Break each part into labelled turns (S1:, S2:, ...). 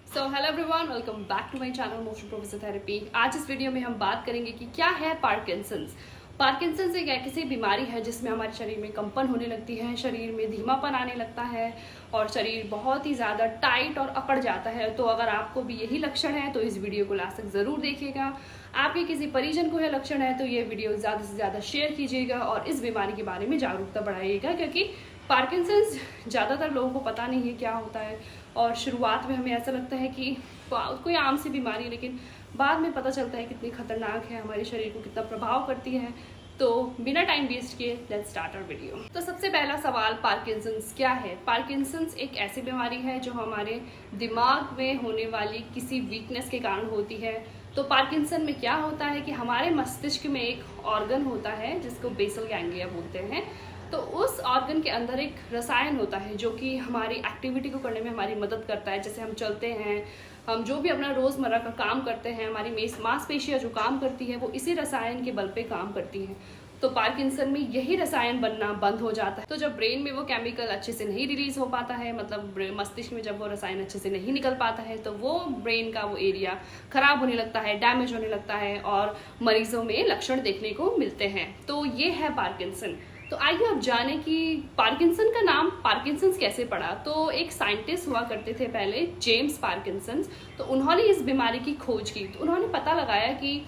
S1: Hello everyone, welcome back to my channel motion professor therapy. आज इस video में हम बात करेंगे कि क्या है पार्किंसंस। पार्किंसंस एक ऐसी बीमारी है जिसमें हमारे शरीर में कंपन होने लगती है, शरीर में धीमापन आने लगता है और शरीर बहुत ही ज़्यादा टाइट और अकड़ जाता है। तो अगर आपको भी यही लक्षण है तो इस वीडियो को लास्ट तक ज़रूर देखिएगा। आपके किसी परिजन को यह लक्षण है तो ये वीडियो ज़्यादा से ज़्यादा शेयर कीजिएगा और इस बीमारी के बारे में जागरूकता बढ़ाइएगा, क्योंकि पार्किंसंस ज़्यादातर लोगों को पता नहीं है क्या होता है। और शुरुआत में हमें ऐसा लगता है कि कोई आम सी बीमारी है, लेकिन बाद में पता चलता है कितनी खतरनाक है, हमारे शरीर को कितना प्रभाव करती है। तो बिना टाइम वेस्ट किए लेट्स स्टार्ट आवर वीडियो। तो सबसे पहला सवाल, पार्किंसंस क्या है। पार्किंसंस एक ऐसी बीमारी है जो हमारे दिमाग में होने वाली किसी वीकनेस के कारण होती है। तो पार्किंसन में क्या होता है कि हमारे मस्तिष्क में एक ऑर्गन होता है जिसको बेसल गैंग्लिया बोलते हैं। तो उस ऑर्गन के अंदर एक रसायन होता है जो कि हमारी एक्टिविटी को करने में हमारी मदद करता है। जैसे हम चलते हैं, हम जो भी अपना रोज़मर्रा का काम करते हैं, हमारी मांसपेशियां जो काम करती है वो इसी रसायन के बल पे काम करती हैं। तो पार्किंसन में यही रसायन बनना बंद हो जाता है। तो जब ब्रेन में वो केमिकल अच्छे से नहीं रिलीज हो पाता है, मतलब मस्तिष्क में जब वो रसायन अच्छे से नहीं निकल पाता है, तो वो ब्रेन का वो एरिया खराब होने लगता है, डैमेज होने लगता है और मरीजों में लक्षण देखने को मिलते हैं। तो ये है पार्किंसन। तो आइए अब जाने कि पार्किंसन का नाम पार्किंसंस कैसे पड़ा। तो एक साइंटिस्ट हुआ करते थे पहले, जेम्स पार्किंसंस। तो उन्होंने इस बीमारी की खोज की। तो उन्होंने पता लगाया कि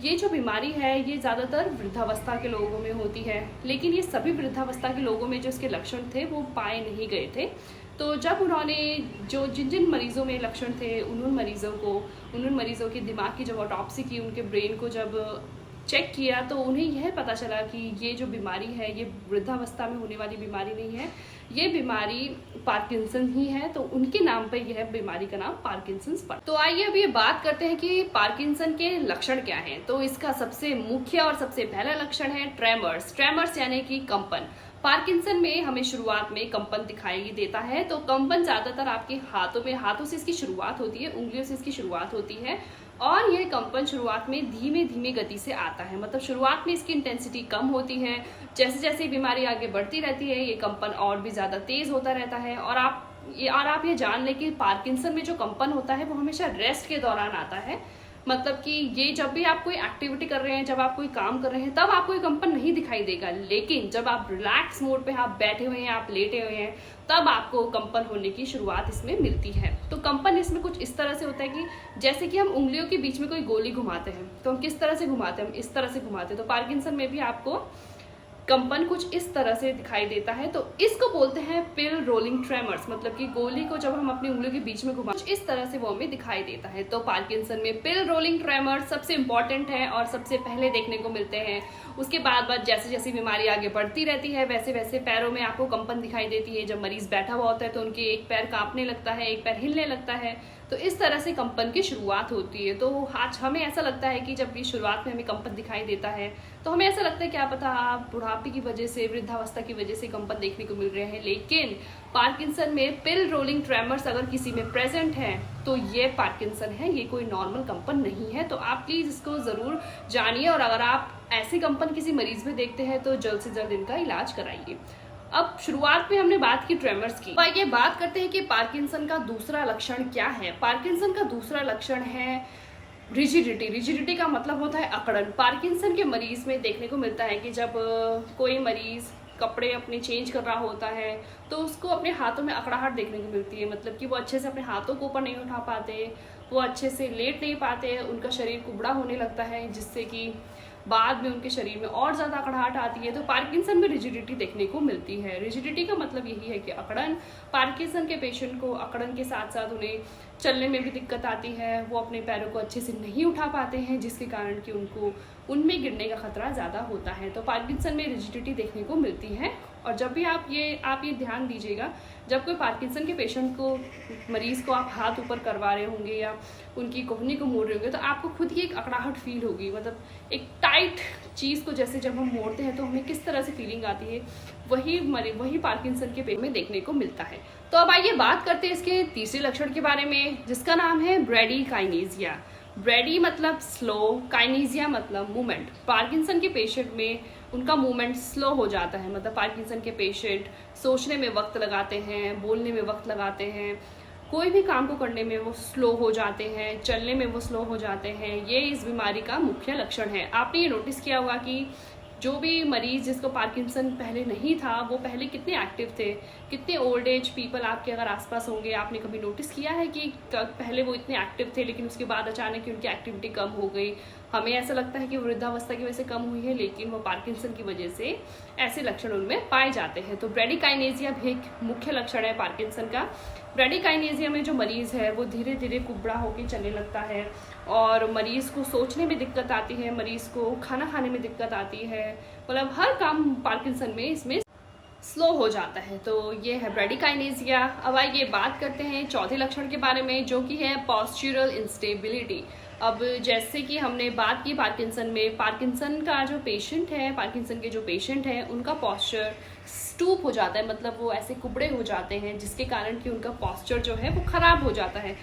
S1: ये जो बीमारी है ये ज़्यादातर वृद्धावस्था के लोगों में होती है, लेकिन ये सभी वृद्धावस्था के लोगों में जो इसके लक्षण थे वो पाए नहीं गए थे। तो जब उन्होंने जिन जिन मरीजों में लक्षण थे उन मरीजों के दिमाग की जब ऑटोप्सी की, उनके ब्रेन को जब चेक किया, तो उन्हें यह पता चला कि ये जो बीमारी है ये वृद्धावस्था में होने वाली बीमारी नहीं है, ये बीमारी पार्किंसन ही है। तो उनके नाम पर यह बीमारी का नाम पार्किंसंस पड़ा। तो आइए अब ये बात करते हैं कि पार्किंसन के लक्षण क्या हैं। तो इसका सबसे मुख्य और सबसे पहला लक्षण है ट्रेमर्स यानी कि कंपन। पार्किंसन में हमें शुरुआत में कंपन दिखाई देता है। तो कंपन ज्यादातर आपके हाथों से इसकी शुरुआत होती है, उंगलियों से इसकी शुरुआत होती है और यह कंपन शुरुआत में धीमे धीमे गति से आता है। मतलब शुरुआत में इसकी इंटेंसिटी कम होती है, जैसे जैसे बीमारी आगे बढ़ती रहती है ये कंपन और भी ज्यादा तेज होता रहता है। और आप ये जान लें कि पार्किंसन में जो कंपन होता है वो हमेशा रेस्ट के दौरान आता है। मतलब कि ये जब भी आप कोई एक्टिविटी कर रहे हैं, जब आप कोई काम कर रहे हैं, तब आपको ये कंपन नहीं दिखाई देगा। लेकिन जब आप रिलैक्स मोड पे आप बैठे हुए हैं, आप लेटे हुए हैं, तब आपको कंपन होने की शुरुआत इसमें मिलती है। तो कंपन इसमें कुछ इस तरह से होता है कि जैसे कि हम उंगलियों के बीच में कोई गोली घुमाते हैं, तो हम किस तरह से घुमाते हैं, हम इस तरह से घुमाते हैं। तो पार्किंसन में भी आपको कंपन कुछ इस तरह से दिखाई देता है। तो इसको बोलते हैं पिल रोलिंग ट्रेमर्स। मतलब कि गोली को जब हम अपनी उंगलियों के बीच में घुमा, इस तरह से वो हमें दिखाई देता है। तो पार्किंसन में पिल रोलिंग ट्रेमर्स सबसे इंपॉर्टेंट है और सबसे पहले देखने को मिलते हैं। उसके बाद जैसे जैसे बीमारी आगे बढ़ती रहती है वैसे वैसे पैरों में आपको कंपन दिखाई देती है। जब मरीज बैठा हुआ होता है तो उनके एक पैर कांपने लगता है, एक पैर हिलने लगता है। तो इस तरह से कंपन की शुरुआत होती है। तो आज हमें ऐसा लगता है कि जब भी शुरुआत में हमें कंपन दिखाई देता है तो हमें ऐसा लगता है क्या पता आप बुढ़ापे की वजह से, वृद्धावस्था की वजह से कंपन देखने को मिल रहे हैं। लेकिन पार्किंसन में पिल रोलिंग ट्रेमर्स अगर किसी में प्रेजेंट है तो ये पार्किंसन है, ये कोई नॉर्मल कंपन नहीं है। तो आप प्लीज इसको जरूर जानिए और अगर आप ऐसी कंपन किसी मरीज में देखते हैं तो जल्द से जल्द इनका इलाज कराइए। अब शुरुआत में हमने बात की ट्रेमर्स की, आइए बात करते हैं कि पार्किंसन का दूसरा लक्षण क्या है। पार्किंसन का दूसरा लक्षण है रिजिडिटी। रिजिडिटी का मतलब होता है अकड़न। पार्किंसन के मरीज में देखने को मिलता है कि जब कोई मरीज कपड़े अपने चेंज कर रहा होता है तो उसको अपने हाथों में अकड़ाहट देखने को मिलती है। मतलब कि वो अच्छे से अपने हाथों को ऊपर नहीं उठा पाते, वो अच्छे से लेट नहीं पाते, उनका शरीर कुबड़ा होने लगता है, जिससे कि बाद में उनके शरीर में और ज़्यादा अकड़ाहट आती है। तो पार्किंसन में रिजिडिटी देखने को मिलती है। रिजिडिटी का मतलब यही है कि अकड़न। पार्किंसन के पेशेंट को अकड़न के साथ साथ उन्हें चलने में भी दिक्कत आती है, वो अपने पैरों को अच्छे से नहीं उठा पाते हैं, जिसके कारण कि उनको उनमें गिरने का खतरा ज़्यादा होता है। तो पार्किंसन में रिजिडिटी देखने को मिलती है। और जब भी आप ये ध्यान दीजिएगा, जब कोई पार्किंसन के पेशेंट को, मरीज को आप हाथ ऊपर करवा रहे होंगे या उनकी कोहनी को मोड़ रहे होंगे तो आपको खुद ही एक अकड़ाहट फील होगी। मतलब एक टाइट चीज़ को जैसे जब हम मोड़ते हैं तो हमें किस तरह से फीलिंग आती है, वही पार्किंसन के पेशेंट में देखने को मिलता है। तो अब आइए बात करते हैं इसके तीसरे लक्षण के बारे में, जिसका नाम है ब्रेडीकाइनेसिया। ब्रेडी मतलब स्लो, काइनेसिया मतलब मूवमेंट। पार्किंसन के पेशेंट में उनका मूवमेंट स्लो हो जाता है। मतलब पार्किंसन के पेशेंट सोचने में वक्त लगाते हैं, बोलने में वक्त लगाते हैं, कोई भी काम को करने में वो स्लो हो जाते हैं, चलने में वो स्लो हो जाते हैं। ये इस बीमारी का मुख्य लक्षण है। आपने ये नोटिस किया होगा कि जो भी मरीज जिसको पार्किंसन पहले नहीं था, वो पहले कितने एक्टिव थे। कितने ओल्ड एज पीपल आपके अगर आसपास होंगे, आपने कभी नोटिस किया है कि पहले वो इतने एक्टिव थे लेकिन उसके बाद अचानक ही उनकी एक्टिविटी कम हो गई। हमें ऐसा लगता है कि वृद्धावस्था की वजह से कम हुई है, लेकिन वो पार्किंसन की वजह से ऐसे लक्षण उनमें पाए जाते हैं। तो ब्रेडिकाइनेजिया भी एक मुख्य लक्षण है पार्किंसन का। ब्रेडिकाइनेजिया में जो मरीज है वो धीरे धीरे कुबड़ा होकर चलने लगता है और मरीज को सोचने में दिक्कत आती है, मरीज को खाना खाने में दिक्कत आती है, मतलब हर काम पार्किंसन में इसमें स्लो हो जाता है। तो ये है ब्रेडिकाइनेजिया। अब आइए बात करते हैं चौथे लक्षण के बारे में, जो कि है पॉस्चरल इंस्टेबिलिटी। अब जैसे कि हमने बात की पार्किंसन में, पार्किंसन का जो पेशेंट है, पार्किंसन के जो पेशेंट है उनका पॉस्चर स्टूप हो जाता है, मतलब वो ऐसे कुबड़े हो जाते हैं, जिसके कारण कि उनका पॉस्चर जो है वो खराब हो जाता है।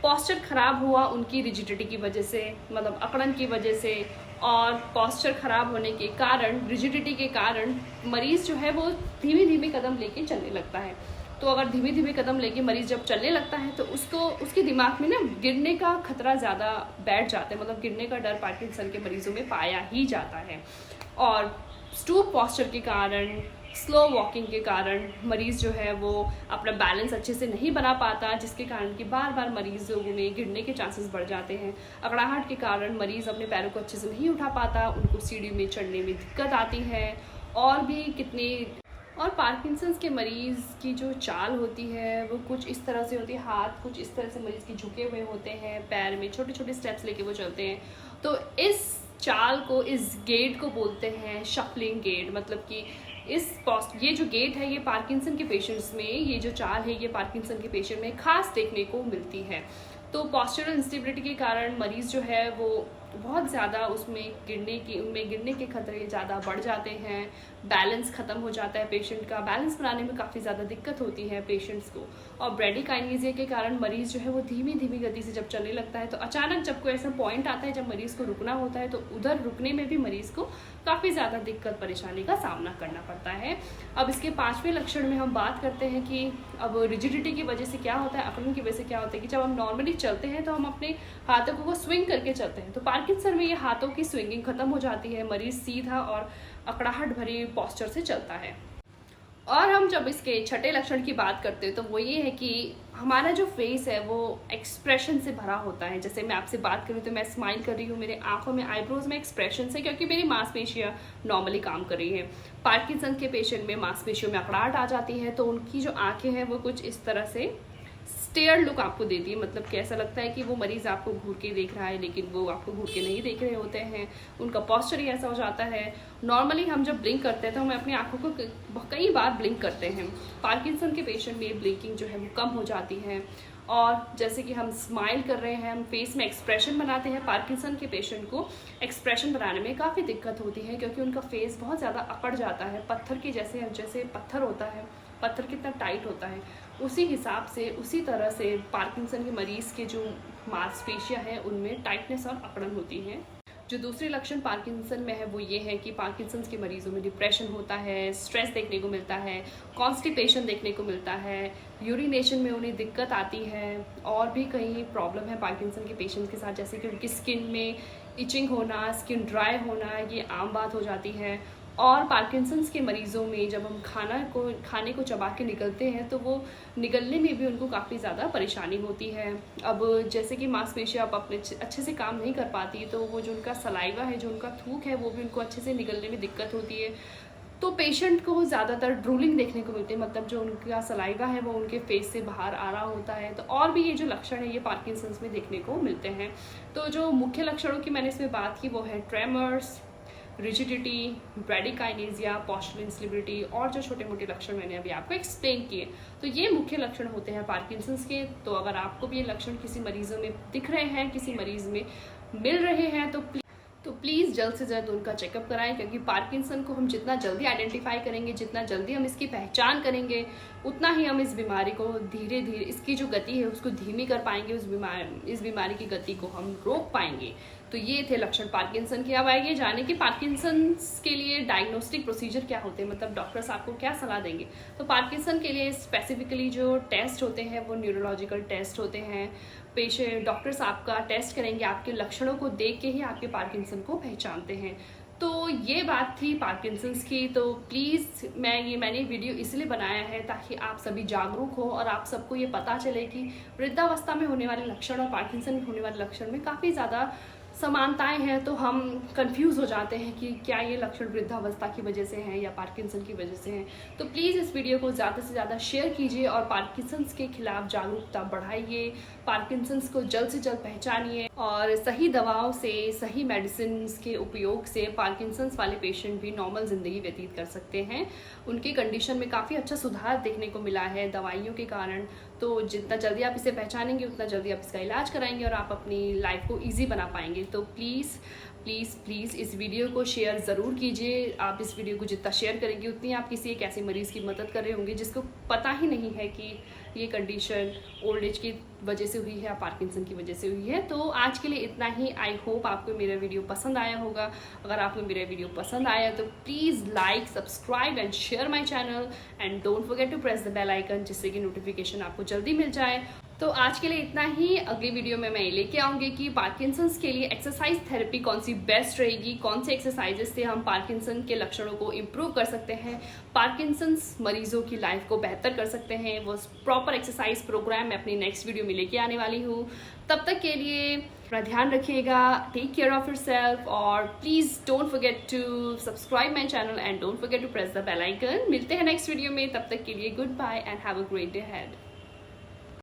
S1: पॉस्चर खराब हुआ उनकी रिजिडिटी की वजह से, मतलब अकड़न की वजह से, और पॉस्चर खराब होने के कारण, रिजिडिटी के कारण मरीज जो है वो धीमे धीमे कदम लेके चलने लगता है। तो अगर धीमे धीमे कदम लेके मरीज जब चलने लगता है तो उसके दिमाग में ना गिरने का खतरा ज़्यादा बैठ जाता है, मतलब गिरने का डर पार्किंसन के मरीजों में पाया ही जाता है। और स्टूप पॉस्चर के कारण, स्लो वॉकिंग के कारण मरीज जो है वो अपना बैलेंस अच्छे से नहीं बना पाता, जिसके कारण कि बार बार मरीजों में गिरने के चांसेस बढ़ जाते हैं। अकड़ाहट के कारण मरीज अपने पैरों को अच्छे से नहीं उठा पाता, उनको सीढ़ी में चढ़ने में दिक्कत आती है, और भी कितने। और पार्किंसंस के मरीज़ की जो चाल होती है वो कुछ इस तरह से होती है, हाथ कुछ इस तरह से मरीज़ के झुके हुए होते हैं, पैर में छोटे छोटे स्टेप्स लेके वो चलते हैं। तो इस चाल को, इस गेट को बोलते हैं शफलिंग गेट। मतलब कि ये जो गेट है ये पार्किंसन के पेशेंट्स में, ये जो चाल है ये पार्किंसन के पेशेंट में खास देखने को मिलती है। तो पॉस्चरल इंस्टेबिलिटी के कारण मरीज़ जो है वो बहुत ज़्यादा उनमें गिरने के खतरे ज़्यादा बढ़ जाते हैं। बैलेंस ख़त्म हो जाता है, पेशेंट का बैलेंस बनाने में काफ़ी ज़्यादा दिक्कत होती है पेशेंट्स को। और ब्रेडिकाइनेजिया के कारण मरीज़ जो है वो धीमी धीमी गति से जब चलने लगता है, तो अचानक जब कोई ऐसा पॉइंट आता है जब मरीज़ को रुकना होता है, तो उधर रुकने में भी मरीज़ को काफ़ी ज़्यादा दिक्कत परेशानी का सामना करना पड़ता है। अब इसके पांचवें लक्षण में हम बात करते हैं कि अब रिजिडिटी की वजह से क्या होता है, अकड़न की वजह से क्या होता है कि जब हम नॉर्मली चलते हैं तो हम अपने हाथों को स्विंग करके चलते हैं। तो पार्किंसन में ये हाथों की स्विंगिंग खत्म हो जाती है, मरीज सीधा और अकड़ाहट भरी पॉस्चर से चलता है। और हम जब इसके छठे लक्षण की बात करते हैं तो वो ये है कि हमारा जो फेस है वो एक्सप्रेशन से भरा होता है। जैसे मैं आपसे बात करूँ तो मैं स्माइल कर रही हूँ, मेरे आंखों में, आईब्रोज में एक्सप्रेशन है, क्योंकि मेरी मांसपेशियाँ नॉर्मली काम कर रही है। पार्किंसन के पेशेंट में मांसपेशियों में अकड़ाहट आ जाती है, तो उनकी जो आंखें हैं वो कुछ इस तरह से स्टेयर लुक आपको देती है, मतलब कि ऐसा लगता है कि वो मरीज आपको घूर के देख रहा है, लेकिन वो आपको घूर के नहीं देख रहे होते हैं। उनका पॉस्चर ही ऐसा हो जाता है। नॉर्मली हम जब ब्लिंक करते हैं तो हम अपनी आंखों को कई बार ब्लिंक करते हैं। पार्किंसन के पेशेंट में ब्लिंकिंग जो है वो कम हो जाती है। और जैसे कि हम स्माइल कर रहे हैं, हम फेस में एक्सप्रेशन बनाते हैं, पार्किंसन के पेशेंट को एक्सप्रेशन बनाने में काफ़ी दिक्कत होती है, क्योंकि उनका फेस बहुत ज़्यादा अकड़ जाता है। पत्थर के जैसे पत्थर होता है, पत्थर कितना टाइट होता है, उसी हिसाब से, उसी तरह से पार्किंसन के मरीज़ के जो मांसपेशियाँ हैं उनमें टाइटनेस और अकड़न होती है। जो दूसरे लक्षण पार्किंसन में है वो ये है कि पार्किंसन के मरीजों में डिप्रेशन होता है, स्ट्रेस देखने को मिलता है, कॉन्स्टिपेशन देखने को मिलता है, यूरिनेशन में उन्हें दिक्कत आती है, और भी कई प्रॉब्लम है पार्किंसन के पेशेंट्स के साथ, जैसे कि उनकी स्किन में इचिंग होना, स्किन ड्राई होना, ये आम बात हो जाती है। और पार्किंसंस के मरीज़ों में जब हम खाने को चबा के निकलते हैं तो वो निगलने में भी उनको काफ़ी ज़्यादा परेशानी होती है। अब जैसे कि मांसपेशियाँ अब अपने अच्छे से काम नहीं कर पाती, तो वो जो उनका सलाइवा है, जो उनका थूक है, वो भी उनको अच्छे से निगलने में दिक्कत होती है। तो पेशेंट को ज़्यादातर ड्रूलिंग देखने को मिलती है, मतलब जो उनका सलाइवा है वो उनके फेस से बाहर आ रहा होता है। तो और भी ये जो लक्षण है ये पार्किंसंस में देखने को मिलते हैं। तो जो मुख्य लक्षणों की मैंने इसमें बात की वो है ट्रेमर्स, रिजिडिटी, ब्रेडिकाइनेजिया, पॉस्चरल इंस्टेबिलिटी, और जो छोटे मोटे लक्षण मैंने अभी आपको एक्सप्लेन किए। तो ये मुख्य लक्षण होते हैं पार्किंसंस के। तो अगर आपको भी ये लक्षण किसी मरीजों में दिख रहे हैं, किसी मरीज में मिल रहे हैं, तो प्लीज़ जल्द से जल्द उनका चेकअप कराएं, क्योंकि पार्किंसन को हम जितना जल्दी आइडेंटिफाई करेंगे, जितना जल्दी हम इसकी पहचान करेंगे, उतना ही हम इस बीमारी को धीरे धीरे, इसकी जो गति है उसको धीमी कर पाएंगे, इस बीमारी की गति को हम रोक पाएंगे। तो ये थे लक्षण पार्किंसन के। अब आइए जाने कि पार्किंसंस के लिए डायग्नोस्टिक प्रोसीजर क्या होते हैं, मतलब डॉक्टर्स आपको क्या सलाह देंगे। तो पार्किंसन के लिए स्पेसिफिकली जो टेस्ट होते हैं वो न्यूरोलॉजिकल टेस्ट होते हैं। पेशेंट डॉक्टर्स आपका टेस्ट करेंगे, आपके लक्षणों को देख के ही आपके पार्किंसन को पहचानते हैं। तो ये बात थी पार्किंसंस की। तो प्लीज़ मैंने वीडियो इसलिए बनाया है ताकि आप सभी जागरूक हो और आप सबको ये पता चले कि वृद्धावस्था में होने वाले लक्षण और पार्किंसन में होने वाले लक्षण में काफ़ी ज़्यादा समानताएं हैं। तो हम कंफ्यूज हो जाते हैं कि क्या ये लक्षण वृद्धावस्था की वजह से हैं या पार्किंसन की वजह से हैं। तो प्लीज़ इस वीडियो को ज़्यादा से ज़्यादा शेयर कीजिए और पार्किंसंस के खिलाफ जागरूकता बढ़ाइए। पार्किंसंस को जल्द से जल्द पहचानिए और सही दवाओं से, सही मेडिसिन के उपयोग से पार्किंसंस वाले पेशेंट भी नॉर्मल ज़िंदगी व्यतीत कर सकते हैं। उनकी कंडीशन में काफ़ी अच्छा सुधार देखने को मिला है दवाइयों के कारण। तो जितना जल्दी आप इसे पहचानेंगे उतना जल्दी आप इसका इलाज कराएंगे और आप अपनी लाइफ को ईजी बना पाएंगे। तो प्लीज़ प्लीज़ प्लीज़ इस वीडियो को शेयर ज़रूर कीजिए। आप इस वीडियो को जितना शेयर करेंगे उतनी आप किसी एक ऐसे मरीज़ की मदद कर रहे होंगे जिसको पता ही नहीं है कि ये कंडीशन ओल्ड एज की वजह से हुई है या पार्किंसन की वजह से हुई है। तो आज के लिए इतना ही। आई होप आपको मेरा वीडियो पसंद आया होगा। अगर आपको मेरा वीडियो पसंद आया तो please like, subscribe and share my channel and don't forget to press the bell icon जिससे कि नोटिफिकेशन आपको जल्दी मिल जाए। तो आज के लिए इतना ही। अगली वीडियो में मैं लेके आऊँगी कि पार्किंसंस के लिए एक्सरसाइज थेरेपी कौन सी बेस्ट रहेगी, कौन से एक्सरसाइजेस से हम पार्किंसन के लक्षणों को इम्प्रूव कर सकते हैं, पार्किंसंस मरीजों की लाइफ को बेहतर कर सकते हैं। वो प्रॉपर एक्सरसाइज प्रोग्राम मैं अपनी नेक्स्ट वीडियो में लेके आने वाली हूँ। तब तक के लिए अपना ध्यान रखिएगा, टेक केयर ऑफ योरसेल्फ और please don't forget to subscribe my channel and don't forget to press the bell icon. मिलते हैं नेक्स्ट वीडियो में, तब तक के लिए good bye and have a great day ahead.